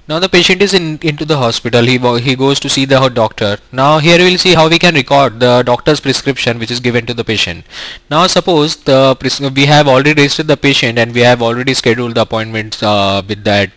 Now the patient is into the hospital. He goes to see the doctor. Now here we will see how we can record the doctor's prescription which is given to the patient. Now suppose we have already registered the patient and we have already scheduled the appointments with that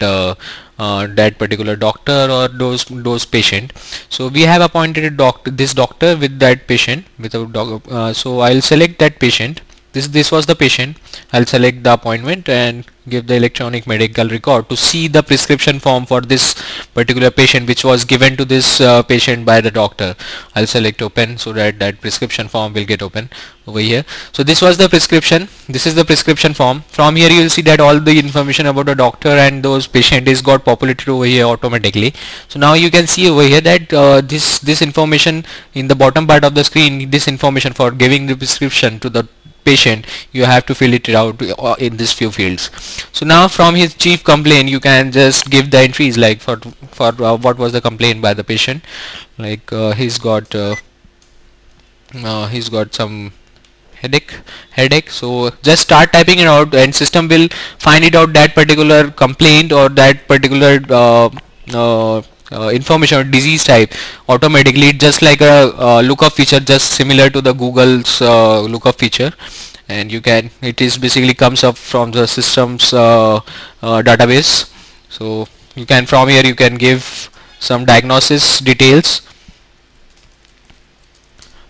particular doctor or those patient. So we have appointed this doctor with that patient so I'll select that patient. This was the patient. I'll select the appointment and give the electronic medical record to see the prescription form for this particular patient which was given to this patient by the doctor. I'll select open so that prescription form will get open over here. So this was the prescription. This is the prescription form. From here you will see that all the information about the doctor and those patient is got populated over here automatically. So now you can see over here that this information in the bottom part of the screen, this information for giving the prescription to the patient, you have to fill it out in these few fields. So now from his chief complaint you can just give the entries like for what was the complaint by the patient, like he's got some headache. So just start typing it out and system will find it out that particular complaint or that particular information or disease type automatically, just like a lookup feature, just similar to the Google's lookup feature. And it is basically comes up from the system's database. So you can, from here you can give some diagnosis details.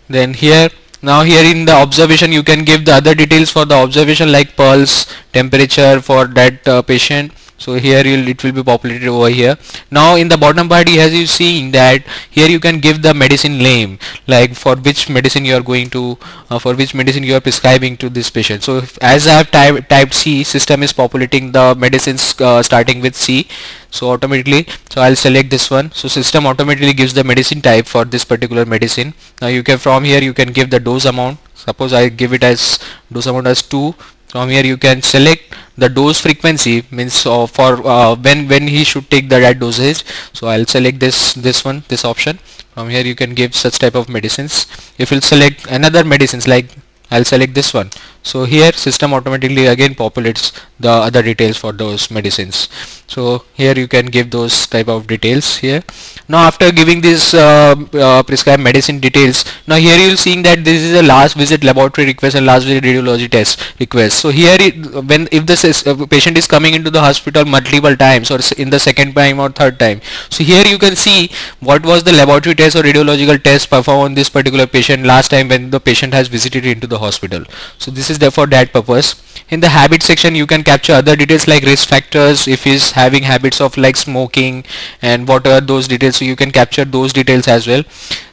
Then here in the observation you can give the other details for the observation like pulse, temperature for that patient. So here it will be populated over here. Now in the bottom part, as you see that here you can give the medicine name, like for which medicine you are going to, for which medicine you are prescribing to this patient. So as I have typed C, system is populating the medicines starting with C. So automatically, so I'll select this one. So system automatically gives the medicine type for this particular medicine. Now you can, from here you can give the dose amount. Suppose I give it as dose amount as 2. From here you can select the dose frequency, means for when he should take that dosage. So I'll select this option. From here you can give such type of medicines. If you'll select another medicines, like I'll select this one. So here system automatically again populates the other details for those medicines. So here you can give those type of details here. Now after giving this prescribed medicine details, now here you will seeing that this is a last visit laboratory request and last visit radiology test request. So here if the patient is coming into the hospital multiple times or in the second time or third time, so here you can see what was the laboratory test or radiological test performed on this particular patient last time when the patient has visited into the hospital. So this is there for that purpose. In the habit section you can capture other details like risk factors, if he is having habits of like smoking and what are those details, so you can capture those details as well.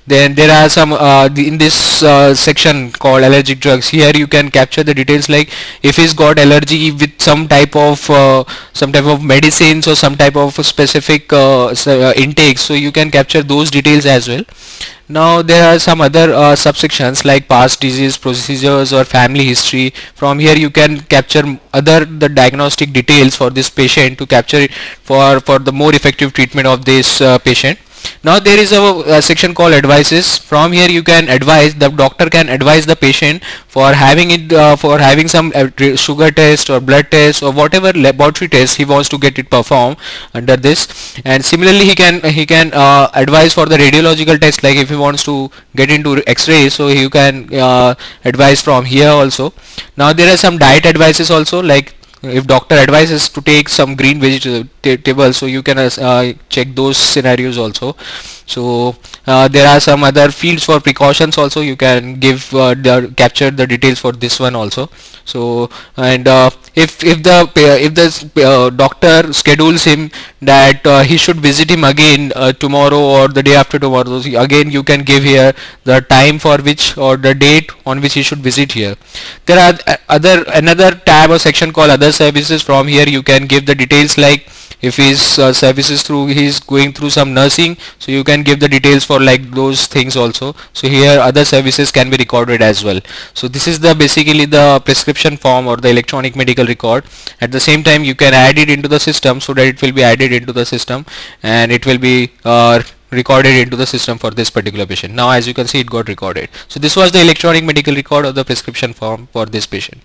Then there are some in this section called allergic drugs. Here you can capture the details like if he's got allergy with some type of medicines or some type of specific intake, so you can capture those details as well. Now there are some other subsections like past disease procedures or family history. From here you can capture the diagnostic details for this patient to capture it for the more effective treatment of this patient. Now there is a section called advices. From here you can advise, the doctor can advise the patient for having some sugar test or blood test or whatever laboratory test he wants to get it performed under this. And similarly he can advise for the radiological test, like if he wants to get into x-ray, so you can advise from here also. Now there are some diet advices also, like if doctor advises to take some green vegetables, so you can check those scenarios also. So there are some other fields for precautions also, you can give capture the details for this one also. So and if the doctor schedules him that he should visit him again tomorrow or the day after tomorrow, so again you can give here the time for which or the date on which he should visit here. There are another tab or section called other services. From here you can give the details like if his services through he's going through some nursing, so you can give the details for like those things also. So here other services can be recorded as well. So this is basically the prescription form or the electronic medical record. At the same time you can add it into the system so that it will be added into the system and it will be recorded into the system for this particular patient. Now as you can see, it got recorded. So this was the electronic medical record of the prescription form for this patient.